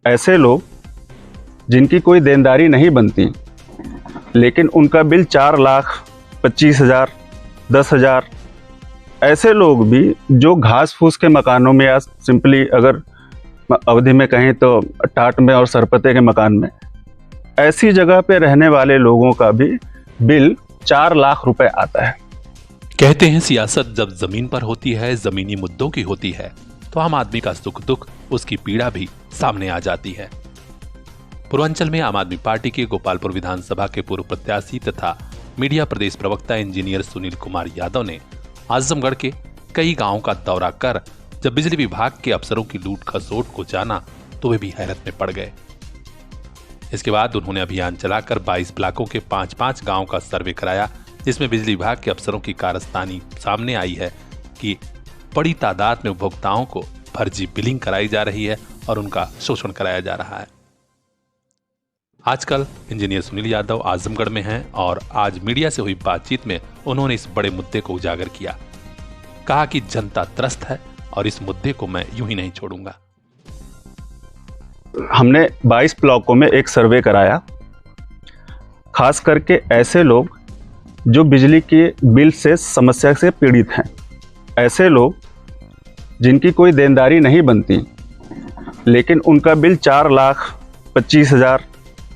ऐसे लोग जिनकी कोई देनदारी नहीं बनती, लेकिन उनका बिल 4,25,000, 10,000, ऐसे लोग भी जो घास फूस के मकानों में या सिंपली अगर अवधि में कहें तो टाट में और सरपते के मकान में, ऐसी जगह पे रहने वाले लोगों का भी बिल 4 लाख रुपए आता है। कहते हैं सियासत जब जमीन पर होती है, जमीनी मुद्दों की होती है, तो आम आदमी का सुख दुख, उसकी पीड़ा भी सामने आ जाती है। पूर्वांचल में आम आदमी पार्टी के गोपालपुर विधानसभा के पूर्व प्रत्याशी तथा मीडिया प्रदेश प्रवक्ता इंजीनियर सुनील कुमार यादव ने आजमगढ़ के कई गांवों का दौरा कर जब बिजली विभाग के अफसरों की लूट खसोट को जाना तो वे भी हैरत में पड़ गए। इसके बाद उन्होंने अभियान चलाकर 22 ब्लॉकों के 5-5 गांवों का सर्वे कराया, जिसमें बिजली विभाग के अफसरों की कारस्तानी सामने आई है कि बड़ी तादाद में उपभोक्ताओं को फर्जी बिलिंग कराई जा रही है और उनका शोषण कराया जा रहा है। आजकल इंजीनियर सुनील यादव आजमगढ़ में हैं और आज मीडिया से हुई बातचीत में उन्होंने इस बड़े मुद्दे को उजागर किया। कहा कि जनता त्रस्त है और इस मुद्दे को मैं यूं ही नहीं छोड़ूंगा। हमने 22 ब्लॉकों में एक सर्वे कराया, खास करके ऐसे लोग जो बिजली के बिल से समस्या से पीड़ित हैं, ऐसे लोग जिनकी कोई देनदारी नहीं बनती, लेकिन उनका बिल 4,25,000,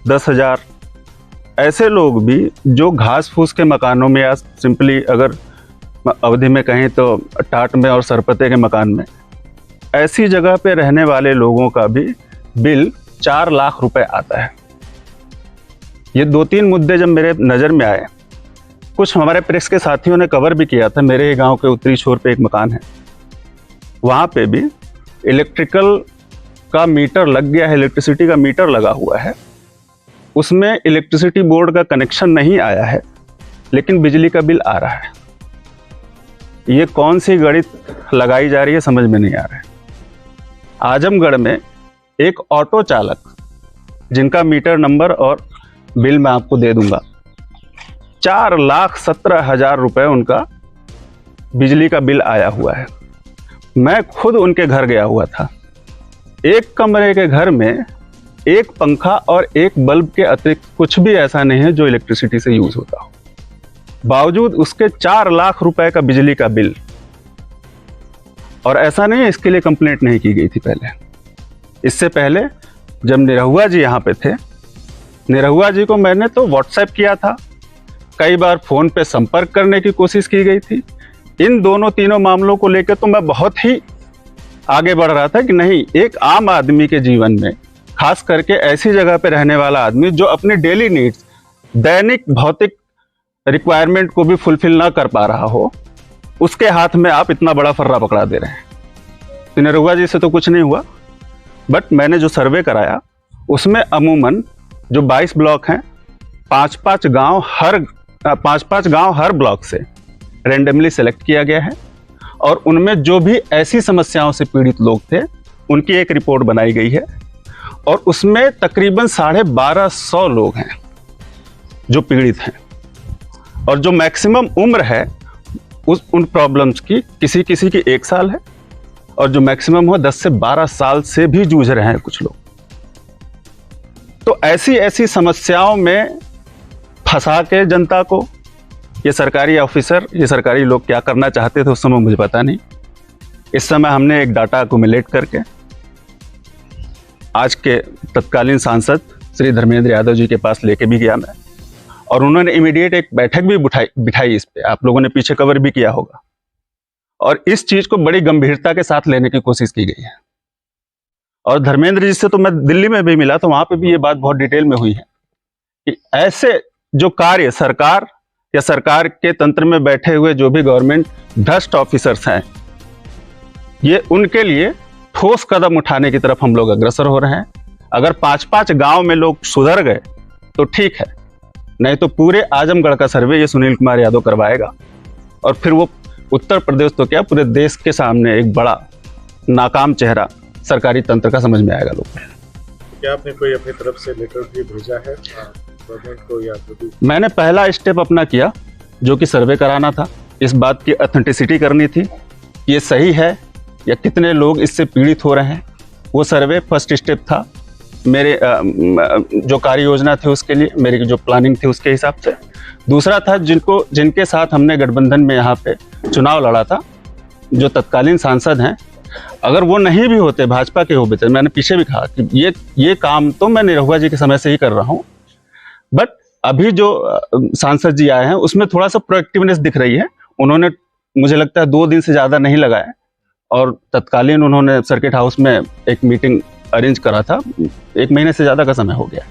10,000, ऐसे लोग भी जो घास फूस के मकानों में या सिंपली अगर अवधि में कहें तो टाट में और सरपते के मकान में, ऐसी जगह पे रहने वाले लोगों का भी बिल 4 लाख रुपए आता है। ये 2-3 मुद्दे जब मेरे नज़र में आए, कुछ हमारे प्रेस के साथियों ने कवर भी किया था। मेरे ही गांव के उत्तरी छोर पे एक मकान है, वहाँ पे भी इलेक्ट्रिकल का मीटर लग गया है, इलेक्ट्रिसिटी का मीटर लगा हुआ है, उसमें इलेक्ट्रिसिटी बोर्ड का कनेक्शन नहीं आया है, लेकिन बिजली का बिल आ रहा है। ये कौन सी गणित लगाई जा रही है समझ में नहीं आ रहा है। आजमगढ़ में एक ऑटो चालक, जिनका मीटर नंबर और बिल मैं आपको दे दूंगा, 4,17,000 रुपए उनका बिजली का बिल आया हुआ है। मैं खुद उनके घर गया हुआ था। एक कमरे के घर में एक पंखा और एक बल्ब के अतिरिक्त कुछ भी ऐसा नहीं है जो इलेक्ट्रिसिटी से यूज होता हो, बावजूद उसके 4 लाख रुपए का बिजली का बिल। और ऐसा नहीं है इसके लिए कंप्लेंट नहीं की गई थी पहले। इससे पहले जब निरहुआ जी यहाँ पे थे, निरहुआ जी को मैंने तो व्हाट्सएप किया था, कई बार फोन पे संपर्क करने की कोशिश की गई थी। इन तीनों मामलों को लेकर तो मैं बहुत ही आगे बढ़ रहा था कि नहीं, एक आम आदमी के जीवन में, खास करके ऐसी जगह पे रहने वाला आदमी जो अपनी डेली नीड्स, दैनिक भौतिक रिक्वायरमेंट को भी फुलफिल ना कर पा रहा हो, उसके हाथ में आप इतना बड़ा फर्रा पकड़ा दे रहे हैं। निरहुआ जी से तो कुछ नहीं हुआ, बट मैंने जो सर्वे कराया उसमें अमूमन जो 22 ब्लॉक हैं, 5-5 गांव हर ब्लॉक से रेंडमली सेलेक्ट किया गया है और उनमें जो भी ऐसी समस्याओं से पीड़ित लोग थे उनकी एक रिपोर्ट बनाई गई है और उसमें तकरीबन 1,250 लोग हैं जो पीड़ित हैं और जो मैक्सिमम उम्र है उन प्रॉब्लम्स की, किसी किसी की 1 साल है और जो मैक्सिमम हो 10 से 12 साल से भी जूझ रहे हैं कुछ लोग। तो ऐसी समस्याओं में फंसा के जनता को ये सरकारी ऑफिसर, ये सरकारी लोग क्या करना चाहते थे उस समय मुझे पता नहीं। इस समय हमने एक डाटा अक्यूमुलेट करके आज के तत्कालीन सांसद श्री धर्मेंद्र यादव जी के पास लेके भी गया मैं, और उन्होंने इमीडिएट एक बैठक भी बिठाई इस पे, आप लोगों ने पीछे कवर भी किया होगा, और इस चीज को बड़ी गंभीरता के साथ लेने की कोशिश की गई है। और धर्मेंद्र जी से तो मैं दिल्ली में भी मिला, तो वहां पे भी ये बात बहुत डिटेल में हुई है कि ऐसे जो कार्य सरकार या सरकार के तंत्र में बैठे हुए जो भी गवर्नमेंट भ्रष्ट ऑफिसर्स हैं, ये उनके लिए ठोस कदम उठाने की तरफ हम लोग अग्रसर हो रहे हैं। अगर 5-5 गांव में लोग सुधर गए तो ठीक है, नहीं तो पूरे आजमगढ़ का सर्वे ये सुनील कुमार यादव करवाएगा और फिर वो उत्तर प्रदेश तो क्या पूरे देश के सामने एक बड़ा नाकाम चेहरा सरकारी तंत्र का समझ में आएगा लोग। क्या आपने कोई अपनी तरफ से लेटर भी भेजा है गवर्नमेंट को या तो? मैंने पहला स्टेप अपना किया जो कि सर्वे कराना था, इस बात की ऑथेंटिसिटी करनी थी, ये सही है या कितने लोग इससे पीड़ित हो रहे हैं। वो सर्वे फर्स्ट स्टेप था। मेरे जो कार्य योजना थी उसके लिए, मेरी जो प्लानिंग थी उसके हिसाब से। दूसरा था जिनके साथ हमने गठबंधन में यहाँ पे चुनाव लड़ा था, जो तत्कालीन सांसद हैं, अगर वो नहीं भी होते, भाजपा के होते, तो मैंने पीछे भी कहा कि ये काम तो मैं निरहुआ जी के समय से ही कर रहा हूँ, बट अभी जो सांसद जी आए हैं उसमें थोड़ा सा प्रोएक्टिवनेस दिख रही है। उन्होंने, मुझे लगता है 2 दिन से ज़्यादा नहीं लगाया और तत्कालीन उन्होंने सर्किट हाउस में एक मीटिंग अरेंज करा था। 1 महीने से ज़्यादा का समय हो गया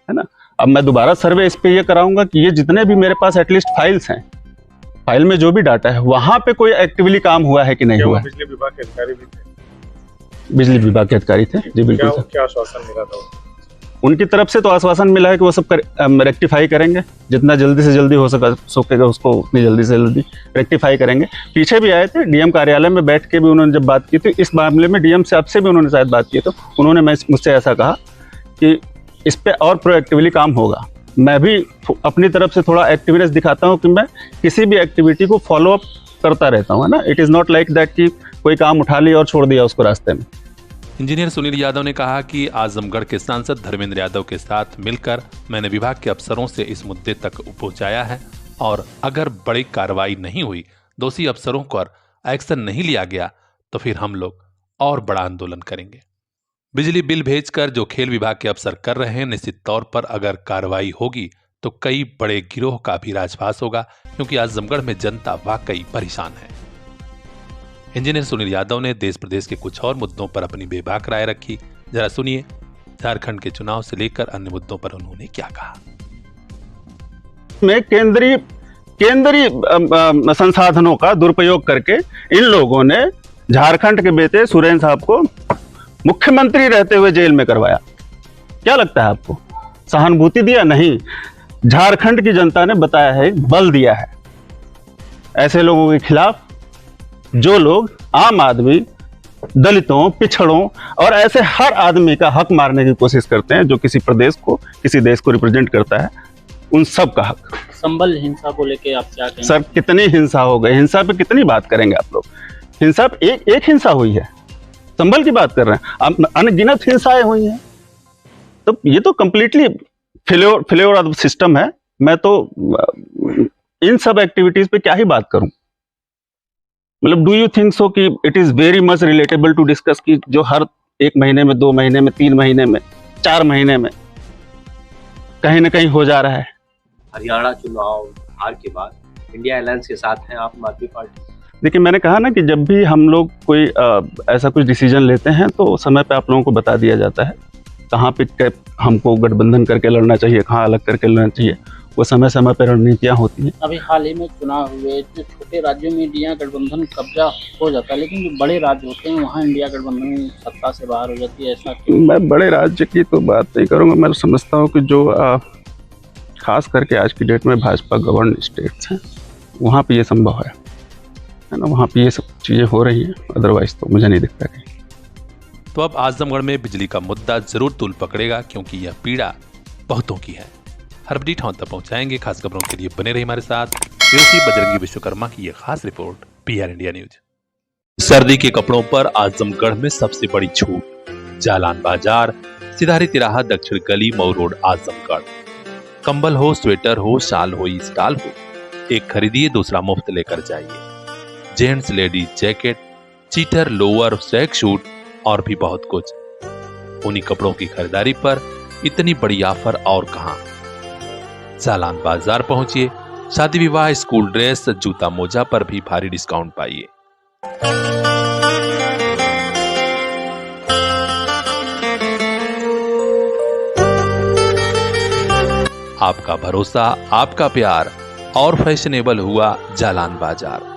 है ना। अब मैं दोबारा सर्वे इस पे ये कराऊंगा कि ये जितने भी मेरे पास एटलीस्ट फाइल्स हैं, फाइल में जो भी डाटा है वहाँ पे कोई एक्टिवली काम हुआ है कि नहीं हुआ है। बिजली विभाग के अधिकारी भी थे? बिजली विभाग के अधिकारी थे जी, बिल्कुल। क्या आश्वासन मिला था उनकी तरफ से? तो आश्वासन मिला है कि वो सब रेक्टिफाई करेंगे, जितना जल्दी से जल्दी हो सकेगा उसको उतनी जल्दी से जल्दी रेक्टिफाई करेंगे। पीछे भी आए थे, डीएम कार्यालय में बैठ के भी उन्होंने जब बात की थी इस मामले में, डीएम साहब से भी उन्होंने शायद बात की, तो उन्होंने मुझसे ऐसा कहा कि इस पे और प्रोएक्टिवली काम होगा। मैं भी अपनी तरफ से थोड़ा एक्टिवनेस दिखाता हूँ कि मैं किसी भी एक्टिविटी को फॉलो अप करता रहता हूँ, है ना। It is not like that कि कोई काम उठा लिया और छोड़ दिया उसको रास्ते में। इंजीनियर सुनील यादव ने कहा कि आजमगढ़ के सांसद धर्मेंद्र यादव के साथ मिलकर मैंने विभाग के अफसरों से इस मुद्दे तक पहुंचाया है और अगर बड़ी कार्रवाई नहीं हुई, दोषी अफसरों पर एक्शन नहीं लिया गया तो फिर हम लोग और बड़ा आंदोलन करेंगे। बिजली बिल भेजकर जो खेल विभाग के अफसर कर रहे हैं, निश्चित तौर पर अगर कार्रवाई होगी तो कई बड़े गिरोह का भी राजभास होगा, क्योंकि आजमगढ़ में जनता वाकई परेशान है। इंजीनियर सुनील यादव ने देश प्रदेश के कुछ और मुद्दों पर अपनी बेबाक राय रखी। जरा सुनिए झारखंड के चुनाव से लेकर अन्य मुद्दों पर उन्होंने क्या कहा। में केंद्रीय संसाधनों का दुरुपयोग करके इन लोगों ने झारखंड के बेटे सुरेंद्र साहब को मुख्यमंत्री रहते हुए जेल में करवाया। क्या लगता है आपको? सहानुभूति दिया? नहीं, झारखंड की जनता ने बताया है, बल दिया है ऐसे लोगों के खिलाफ जो लोग आम आदमी, दलितों, पिछड़ों और ऐसे हर आदमी का हक मारने की कोशिश करते हैं, जो किसी प्रदेश को, किसी देश को रिप्रेजेंट करता है, उन सब का हक। संबल हिंसा को लेके आप क्या कहेंगे? सर, कितनी हिंसा हो गई, हिंसा पे कितनी बात करेंगे आप लोग? हिंसा पे एक हिंसा हुई है, संबल की बात कर रहे हैं, अनगिनत हिंसाएं हुई हैं। तो ये तो कंप्लीटली फेल्योर ऑफ सिस्टम है। मैं तो इन सब एक्टिविटीज पे क्या ही बात करूं। मतलब, डू यू थिंक सो कि it is very much relatable to discuss कि जो हर 1 महीने में, 2 महीने में, 3 महीने में, 4 महीने में कहीं ना कहीं हो जा रहा है। हरियाणा चुनाव हार के बाद इंडिया अलायंस के साथ हैं आम आदमी पार्टी। देखिए, मैंने कहा ना कि जब भी हम लोग कोई ऐसा कुछ डिसीजन लेते हैं तो समय पे आप लोगों को बता दिया जाता है कहाँ पे हमको गठबंधन करके लड़ना चाहिए, कहाँ अलग करके लड़ना चाहिए। वो समय समय पर रणनीतियाँ होती हैं। अभी हाल ही में चुनाव हुए, जो छोटे राज्यों में इंडिया गठबंधन कब्जा हो जाता है, लेकिन जो बड़े राज्य होते हैं वहाँ इंडिया गठबंधन सत्ता से बाहर हो जाती है, ऐसा क्यों? मैं बड़े राज्य की तो बात नहीं करूँगा। मैं समझता हूँ कि जो खास करके आज की डेट में भाजपा गवर्न स्टेट्स हैं, वहाँ पे ये संभव है ना, वहाँ पे ये सब चीज़ें हो रही हैं। अदरवाइज तो मुझे नहीं दिखता कहीं। तो अब आजमगढ़ में बिजली का मुद्दा जरूर तूल पकड़ेगा, क्योंकि यह पीड़ा बहुतों की है। हर अपडेट हम तक पहुंचाएंगे। खास खबरों के लिए बने रहिए हमारे साथ। बजरंगी विश्वकर्मा की यह खास रिपोर्ट, PR इंडिया न्यूज। सर्दी के कपड़ों पर आजमगढ़ में सबसे बड़ी छूट। जालान बाजार, सिधारी तिराहा, दक्षिण गली, मऊ रोड, आजमगढ़। कंबल हो, स्वेटर हो, शाल हो, स्टॉल हो, एक खरीदिए दूसरा मुफ्त लेकर जाइए। जेंट्स लेडीज जैकेट, चीटर, लोअर, स्वेग शूट और भी बहुत कुछ। उन्हीं कपड़ों की खरीदारी पर इतनी बड़ी ऑफर और कहां। जालान बाजार पहुंचिए। शादी विवाह, स्कूल ड्रेस, जूता मोजा पर भी भारी डिस्काउंट पाइए। आपका भरोसा, आपका प्यार और फैशनेबल हुआ जालान बाजार।